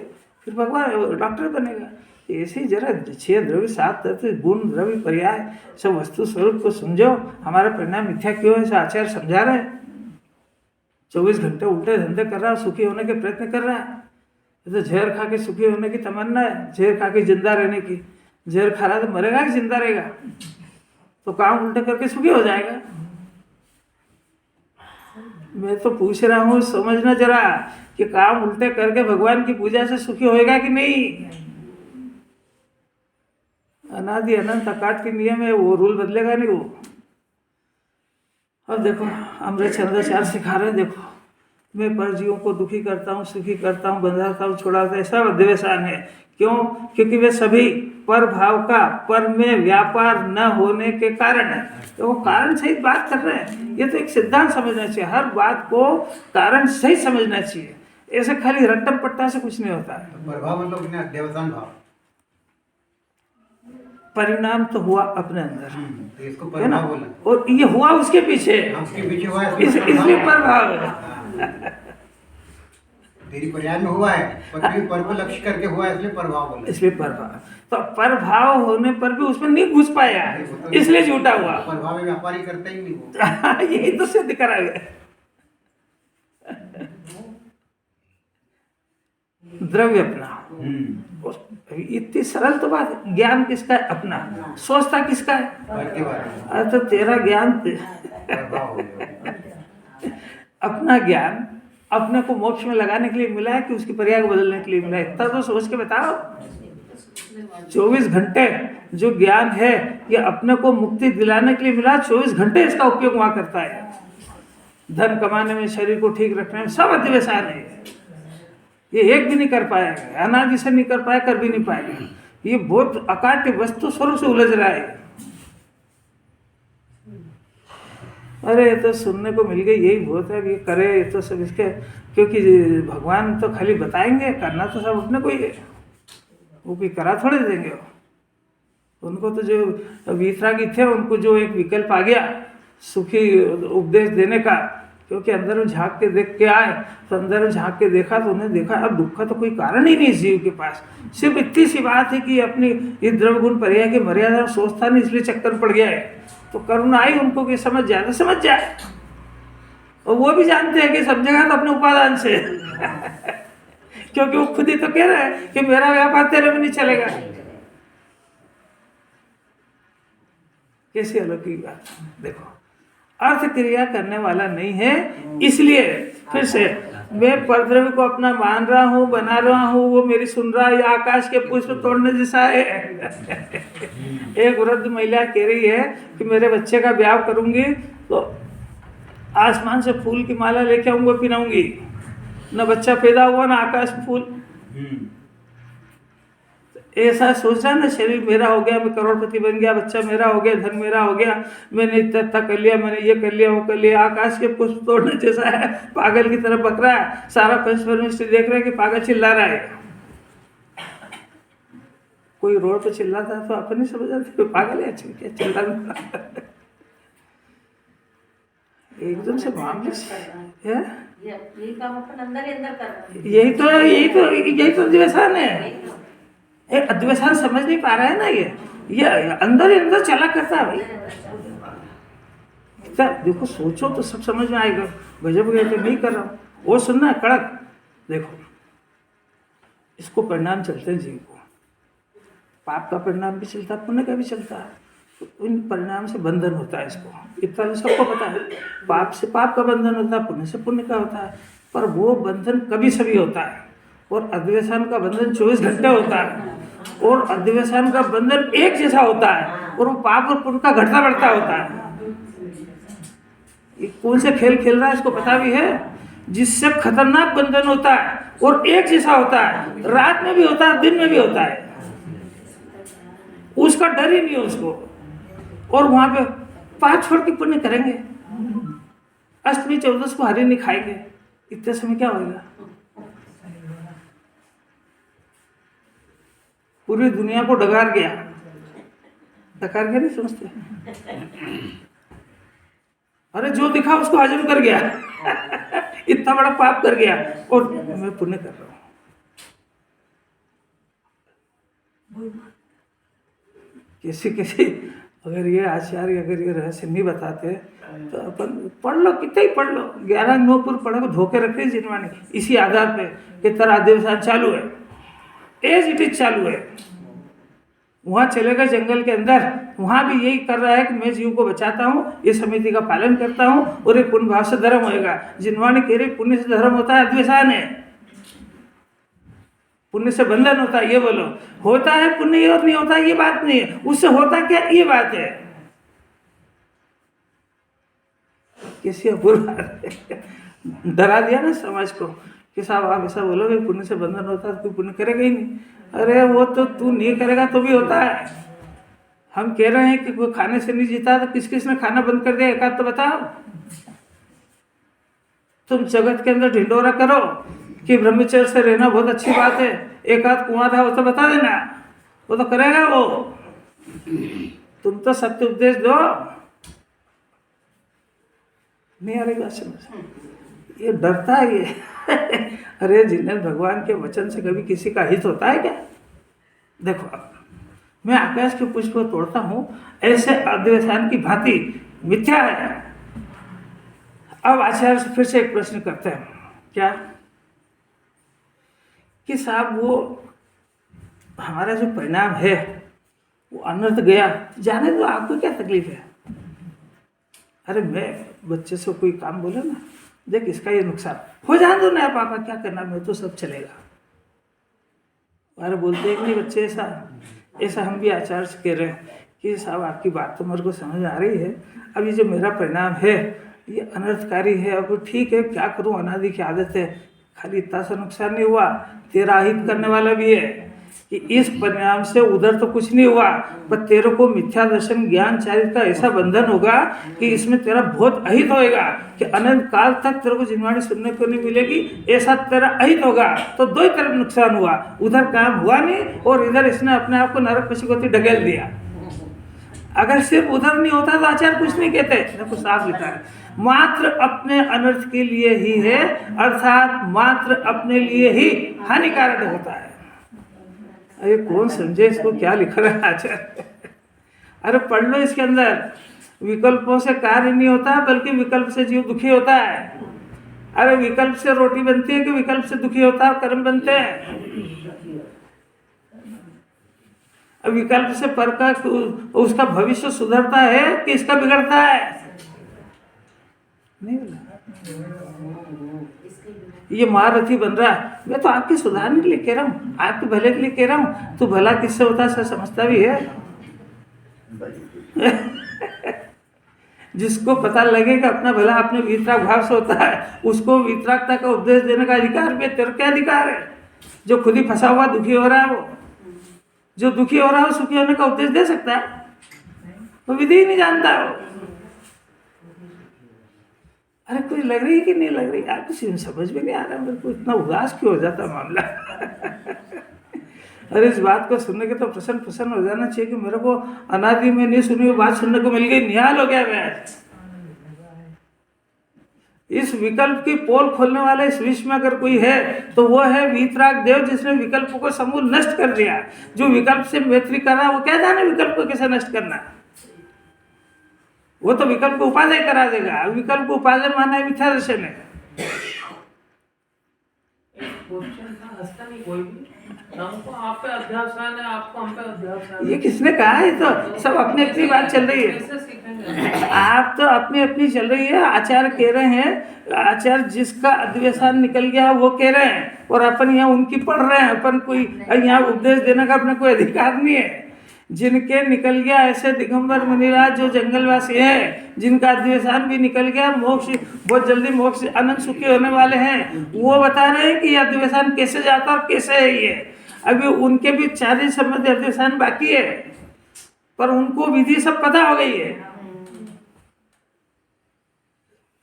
फिर भगवान डॉक्टर बनेगा। ऐसे ही जरा 6 द्रव्य 7 तत्व गुण द्रव्य पर्याय सब वस्तु स्वरूप को समझो। हमारा परिणाम मिथ्या क्यों है, ऐसा आचार्य समझा रहे हैं। 24 घंटे उल्टे धंधे कर रहा है, सुखी होने के प्रयत्न कर रहा है। तो जहर खा के सुखी होने की तमन्ना है, जहर खा के जिंदा रहने की। जहर खा रहा तो मरेगा कि जिंदा रहेगा? तो काम उल्टे करके सुखी हो जाएगा। मैं तो पूछ रहा हूँ, समझना जरा कि काम उल्टे करके भगवान की पूजा से सुखी होएगा कि नहीं? अनादि अनंत अकाट के नियम है, वो रूल बदलेगा नहीं वो। अब देखो अमृत चंद्राचार्य सिखा रहे हैं, देखो मैं परजीवों को दुखी करता हूँ, सुखी करता हूँ, बंधाता हूँ, छुड़ाता हूँ, सब अध्यवसान है। क्यों? क्योंकि वे सभी पर भाव का पर में व्यापार न होने के कारण है। तो वो कारण सहित बात कर रहे हैं। ये तो एक सिद्धांत समझना चाहिए, हर बात को कारण सहित समझना चाहिए। ऐसे खाली रट्टम पट्टा से कुछ नहीं होता है। प्रभाव मतलब अध्यवसान भाव, परिणाम तो हुआ अपने अंदर, तो इसको है ना? प्रभाव बोला। और ये हुआ उसके पीछे, उसके पीछे हुआ है, इसलिए प्रभाव है। तेरी पर्याय में हुआ है, पर को लक्ष्य करके हुआ है, इसलिए प्रभाव बोला। इसलिए प्रभाव, तो प्रभाव होने पर भी उसमें नहीं घुस पाया, इसलिए झूठा हुआ। प्रभाव में व्यापारी करते ही नहीं वो। यही तो सिद्ध करा गया। द्रव्य अपना, इतनी सरल तो बात। ज्ञान किसका है? अपना। सोचता किसका है? अरे तो तेरा ज्ञान अपना ज्ञान अपने को मोक्ष में लगाने के लिए मिला है कि उसकी पर्याय को बदलने के लिए मिला है? इतना तो सोच के बताओ। 24 घंटे जो ज्ञान है ये अपने को मुक्ति दिलाने के लिए मिला, 24 घंटे इसका उपयोग वहां करता है। धन कमाने में, शरीर को ठीक रखने में, सब अध्यवसान है। ये एक भी नहीं कर पाएगा, अनादि से नहीं कर पाया, कर भी नहीं पाएगा। ये बहुत अकाट्य वस्तु स्वरूप से उलझ रहा है। अरे ये तो सुनने को मिल गई, यही बहुत है, ये करे, ये तो सब इसके, क्योंकि भगवान तो खाली बताएंगे, करना तो सब अपने को ही है। वो भी करा थोड़े देंगे। उनको तो जो वीतरागी थे उनको जो एक विकल्प आ गया सुखी उपदेश देने का, क्योंकि अंदर में झांक के देख के आए, तो अंदर में झांक के देखा तो उन्हें देखा अब दुख का तो कोई कारण ही नहीं इस जीव के पास। सिर्फ इतनी सी बात है कि अपनी ये द्रव्य गुण पर्याय की मर्यादा सोचता नहीं, इसलिए चक्कर पड़ गया है। तो करुणा आई उनको कि समझ जाए तो समझ जाए, और वो भी जानते हैं कि समझेगा तो अपने उपादान से। क्योंकि वो खुद ही तो कह रहे हैं कि मेरा व्यापार तेरे में नहीं चलेगा। कैसी अलौकिक बात। देखो अर्थ क्रिया करने वाला नहीं है, इसलिए फिर से मैं परद्रव्य को अपना मान रहा हूँ, बना रहा हूँ, वो मेरी सुन रहा है। आकाश के पुष्प तोड़ने जैसा है। एक वृद्ध महिला कह रही है कि मेरे बच्चे का ब्याह करूंगी तो आसमान से फूल की माला लेके आऊंगा, पिनाऊंगी। न बच्चा पैदा हुआ, न आकाश फूल। ऐसा सोच रहा ना, शरीर मेरा हो गया, मैं करोड़पति बन गया, बच्चा मेरा हो गया, धन मेरा हो गया, मैंने इतना कर लिया, मैंने ये कर लिया, वो कर लिया। आकाश के पुष्प तोड़ने जैसा है, पागल की तरफ बक रहा है। सारा पंच परमेश्वर देख रहे हैं कि पागल चिल्ला रहा है। कोई रोड पे चिल्लाता है तो अपन नहीं समझ आते पागल है, क्या चिल्ला रहा है। एकदम से मामले है, ये काम अपन अंदर ही अंदर कर रहे हैं। यही तो अधिवेशन है। एक अधिवेशन समझ नहीं पा रहा है ना, ये अंदर ही अंदर चला करता है भाई। देखो सोचो तो सब समझ में आएगा। गजब गए थे, नहीं कर रहा हूँ वो सुनना कड़क। देखो इसको परिणाम चलते हैं जीव को, पाप का परिणाम भी चलता है, पुण्य का भी चलता है। तो इन परिणाम से बंधन होता है, इसको इतना तो सबको पता है। पाप से पाप का बंधन होता है, पुण्य से पुण्य का होता है। पर वो बंधन कभी सभी होता है, और अधिवेशन का बंधन 24 घंटे होता है। और अधिवेशन का बंधन एक जैसा होता है, और वो पाप और पुण्य का घटता बढ़ता होता है। ये कौन से खेल खेल रहा है इसको पता भी है, जिससे खतरनाक बंधन होता है और एक जैसा होता है, रात में भी होता है, दिन में भी होता है। उसका डर ही नहीं है उसको। और वहां पे 5 छोड़ के पुण्य करेंगे, अष्टमी 14 को हरी नहीं खाएंगे, इतने समय क्या होगा? पूरी दुनिया को डकार गया, डकार गया नहीं समझते? अरे जो दिखा उसको हजम कर गया। इतना बड़ा पाप कर गया, और मैं पुण्य कर रहा हूं। किसी अगर ये आचार्य अगर ये रहस्य नहीं बताते तो अपन पढ़ लो, कितना ही पढ़ लो, 11 नौपुर पढ़ो को धोखे रखे जिनवाने, इसी आधार पे कि तेरा अधिवेशन चालू है, एज इट इज चालू है। वहाँ चलेगा जंगल के अंदर, वहाँ भी यही कर रहा है कि मैं जीव को बचाता हूँ, ये समिति का पालन करता हूँ, और एक पुण्य भाव से धर्म होएगा। जिनवाने कह रहे पुण्य से धर्म होता है, अधिवेशन है। पुण्य से बंधन होता है, ये बोलो। होता है पुण्य और नहीं होता ये बात नहीं है, उससे होता क्या ये बात है। किसी अपूर्व डरा दिया ना समाज को कि साहब आप ऐसा बोलोगे पुण्य से बंधन होता है तो कोई पुण्य करेगा ही नहीं। अरे वो तो तू नहीं करेगा तो भी होता है। हम कह रहे हैं कि कोई खाने से नहीं जीता तो किस किस ने खाना बंद कर दिया, एक आध तो बताओ। तुम जगत के अंदर ढिंडोरा करो कि ब्रह्मचर्य से रहना बहुत अच्छी बात है, एक आध कुआं था वो तो बता देना, वो तो करेगा वो। तुम तो सत्य उपदेश दो, नहीं आ रही बात समझ। ये डरता है ये। अरे जिन्हें भगवान के वचन से कभी किसी का हित होता है क्या? देखो अब मैं आकाश के पुष्प को तोड़ता हूँ, ऐसे अधिवेशन की भांति मिथ्या है। अब आचार्य से फिर से एक प्रश्न करते हैं, क्या कि साहब वो हमारा जो परिणाम है वो अनर्थ गया, जाने दो, आपको क्या तकलीफ है? अरे मैं बच्चे से कोई काम बोले ना, देख इसका ये नुकसान हो जाने दो ना पापा, क्या करना, मैं तो सब चलेगा। अरे बोलते हैं कि नहीं बच्चे, ऐसा हम भी आचार्य से कह रहे हैं कि साहब आपकी बात तो मेरे को समझ आ रही है, अब ये जो मेरा परिणाम है ये अनर्थकारी है। अब ठीक है, क्या करूं, अनादि की आदत है। खाली इतना सा नुकसान नहीं हुआ, तेरा हित करने वाला भी है कि इस परिणाम से उधर तो कुछ नहीं हुआ, पर तेरे को मिथ्या दर्शन ज्ञान चारित्र का ऐसा बंधन होगा कि इसमें तेरा बहुत अहित होएगा कि अनंत काल तक तेरे को जिनवाणी सुनने को नहीं मिलेगी, ऐसा तेरा अहित होगा। तो दो ही तरफ नुकसान हुआ, उधर काम हुआ नहीं और इधर इसने अपने आप को नरक पशुपति ढकेल दिया। अगर सिर्फ उधर नहीं होता तो आचार्य कुछ नहीं कहते, देखो साफ लिखा है, मात्र अपने अनर्थ के लिए ही है, अर्थात मात्र अपने लिए ही हानिकारक होता है। अरे कौन समझे इसको क्या लिखा रहा है आचार्य? अरे पढ़ लो इसके अंदर, विकल्पों से कार्य नहीं होता बल्कि विकल्प से जीव दुखी होता है। अरे विकल्प से रोटी बनती है कि विकल्प से दुखी होता है, कर्म बनते हैं। विकल्प से पर का उसका भविष्य सुधरता है कि इसका बिगड़ता है? नहीं, ये महारथी बन रहा है। मैं तो आपके सुधारने के लिए कह रहा हूँ, आपके भले के लिए कह रहा हूँ। तू भला किससे होता है समझता भी है। जिसको पता लगे कि अपना भला अपने वितराग भाव से होता है, उसको वितरागता का उपदेश देने का अधिकार भी है। तेरा क्या अधिकार है जो खुद ही फंसा हुआ दुखी हो रहा है? वो जो दुखी हो रहा है सुखी होने का उपदेश दे सकता है? वो विधि ही नहीं जानता है वो। अरे कुछ लग रही है कि नहीं लग रही यार, किसी में समझ में नहीं आ रहा, मेरे को इतना उदास क्यों हो जाता मामला। अरे इस बात को सुनने के तो प्रसन्न हो जाना चाहिए कि मेरे को अनादि में नहीं सुनी हुई बात सुनने को मिल गई, निहाल हो गया मैं। इस विकल्प की पोल खोलने वाला इस विश्व में अगर कोई है तो वो है वीतराग देव, जिसने विकल्पों को समूल नष्ट कर दिया। जो विकल्प से मैत्री कर रहा है वो क्या जाने विकल्प को कैसे नष्ट करना है। वो तो विकल्प को उपादेय करा देगा। विकल्प को उपादेय माना मिथ्या दर्शन है। क्वेश्चन था, हंसता नहीं कोई भी। हमको आप पे अध्यासान है, आपको हम पे अध्यासान है। ये किसने कहा है? तो सब अपनी अपनी बात चल रही है। कैसे सीखेंगे? आप तो अपनी अपनी चल रही है। आचार्य कह रहे हैं, आचार्य जिसका अद्वैसान निकल गया वो कह रहे हैं, और अपन यहाँ उनकी पढ़ रहे हैं। अपन कोई यहाँ उपदेश देने का अपना कोई अधिकार नहीं है। जिनके निकल गया ऐसे दिगंबर मुनिराज जो जंगलवासी हैं, जिनका अद्वैसान भी निकल गया, मोक्ष बहुत जल्दी मोक्ष अनंत सुखी होने वाले हैं, वो बता रहे हैं कि यह अद्वैसान कैसे जाता और कैसे है। ये अभी उनके भी 40 संबंधी अद्वैसान बाकी है, पर उनको विधि सब पता हो गई है।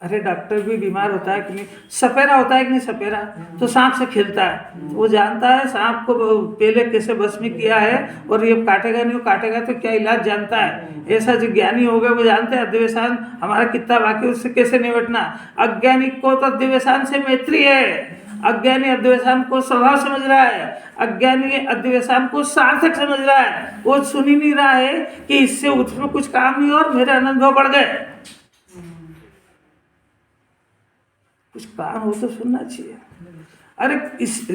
अरे डॉक्टर भी बीमार होता है कि नहीं, सपेरा होता है कि नहीं, सपेरा तो सांप से खेलता है, वो जानता है सांप को पहले कैसे भस्मी किया है और ये काटेगा नहीं, वो काटेगा तो क्या इलाज जानता है। ऐसा जो ज्ञानी हो गए वो जानते हैं अद्वैसान हमारा कितना बाकी, उससे कैसे निपटना। अज्ञानी को तो अद्वैसान से मैत्री है। अज्ञानी अद्वैसान को स्वभाव समझ रहा है, अज्ञानी अद्वैसान को सार्थक समझ रहा है। वो सुन ही नहीं रहा है कि इससे उसमें कुछ काम नहीं और मेरे अनुभव बढ़ गए। कुछ काम हो तो सुनना चाहिए। अरे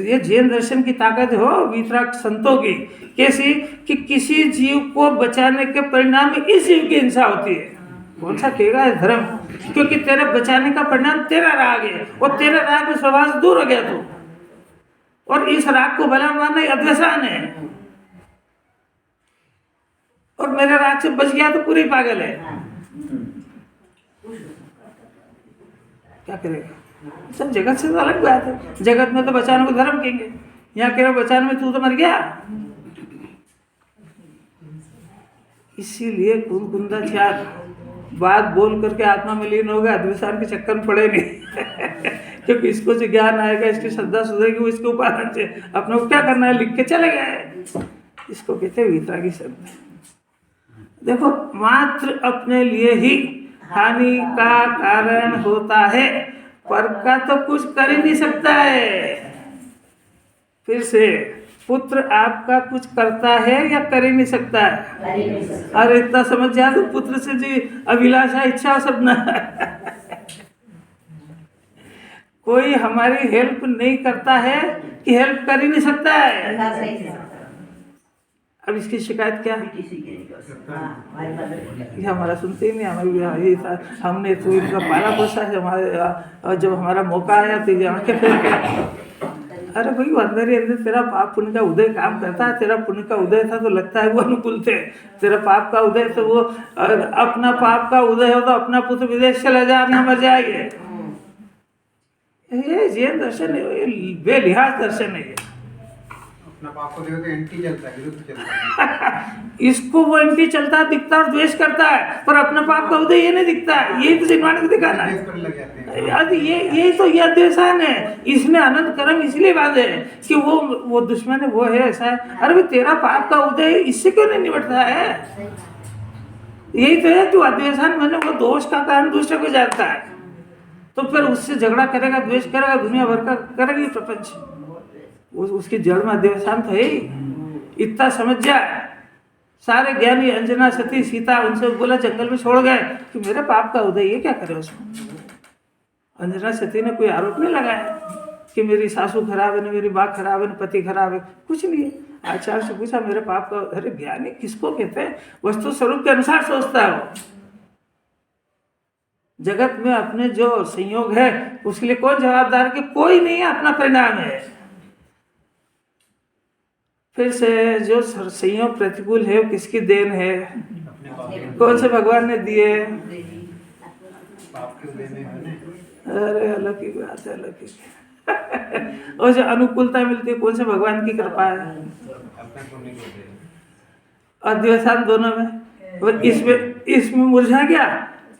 ये जैन दर्शन की ताकत हो वीतराग संतों की, कैसी कि किसी जीव को बचाने के परिणाम में इस जीव की हिंसा होती है। कौन सा कहेगा है धर्म, क्योंकि तेरे बचाने का परिणाम तेरा राग है और तेरे राग में स्वभाव से दूर हो गया तू, और इस राग को भला मानना अद्वैसान है। और मेरे राग से बच गया तो पूरी पागल है। क्या करेगा? सब जगत से तो अलग बात है। जगत में तो बचाने को धर्म कहेंगे, यहाँ कह रहे बचाने में तू तो मर गया। इसीलिए कुंदाचार बात बोल करके आत्मा में लीन होगा, अद्वैसान के चक्कर में पड़े नहीं। क्योंकि इसको जो ज्ञान आएगा, इसकी श्रद्धा सुधरेगी, वो इसके उपादान से अपने को क्या करना है लिख के चले गए। इसको कहते हैं वीतरागी संत। देखो मात्र अपने लिए ही हानि का कारण होता है, पर का तो कुछ कर ही नहीं सकता है। फिर से पुत्र आपका कुछ करता है या कर ही नहीं सकता है? अरे इतना समझ जाए तो पुत्र से जी अभिलाषा इच्छा सब ना। कोई हमारी हेल्प नहीं करता है कि हेल्प कर ही नहीं सकता है। अब इसकी शिकायत क्या है? ये हमारा सुनते ही नहीं। हमारी यही था, हमने तो इनका पाला पोसा है। हमारे जब हमारा मौका आया तो ये आंखें फेर के, अरे भाई अंदर ही अंदर तेरा पाप पुण्य का उदय काम करता है। तेरा पुण्य का उदय था तो लगता है वो अनुकूल थे, तेरा पाप का उदय तो वो अपना पाप का उदय हो तो अपना पुत्र विदेश चला जाए, मर जाएंगे। ये जैन दर्शन है, ये बेलिहाज दर्शन है। अपना पाप को देखो तो एंटी चलता है, विरुद्ध चलता है। इसको वो एंटी चलता दिखता और द्वेष करता है, पर अपना पाप का उदय ये नहीं दिखता है। यही तो निर्माण को दिखाना है। यार यही तो ये अद्वैसान है। इसने अनंत कर्म इसलिए बांधे कि वो दुश्मन है, वो है ऐसा है। अरे भाई तेरा पाप का उदय इससे क्यों नहीं निपटता है? यही तो है कि अद्वैसान मैंने वो दोष का कारण दूसरे को जानता है, तो फिर उससे झगड़ा करेगा, द्वेष करेगा, दुनिया भर का करेगी प्रपंच। उसकी जड़ में अद्वैसान तो है ही। इतना समझ जाए। सारे ज्ञानी अंजना सती सीता उनसे बोला जंगल में छोड़ गए कि मेरे पाप का उदय, ये क्या करे उसमें? अंजना सती ने कोई आरोप नहीं लगाया कि मेरी सासू खराब है, न मेरी माँ खराब है, न पति खराब है, कुछ नहीं। आचार्य से पूछा मेरे पाप का, अरे ज्ञानी किसको कहते हैं? वस्तु स्वरूप के अनुसार सोचता है वो। जगत में अपने जो संयोग है उसके लिए कौन जवाबदार है? कि कोई नहीं है, अपना परिणाम है। फिर से जो संयोग प्रतिकूल है वो किसकी देन है? कौन से भगवान ने दिए? अरे अलौकिक बात है, अलौकिक। और जो अनुकूलता मिलती है कौन से भगवान की कृपा है? अध्यवसान दोनों में। वो इसमें मुरझा गया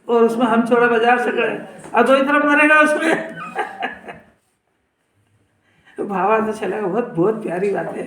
और उसमें हम थोड़ा बाजार से गए, और दो ही तरफ मरेगा उसमें। भावा तो चलेगा। बहुत बहुत प्यारी बात है।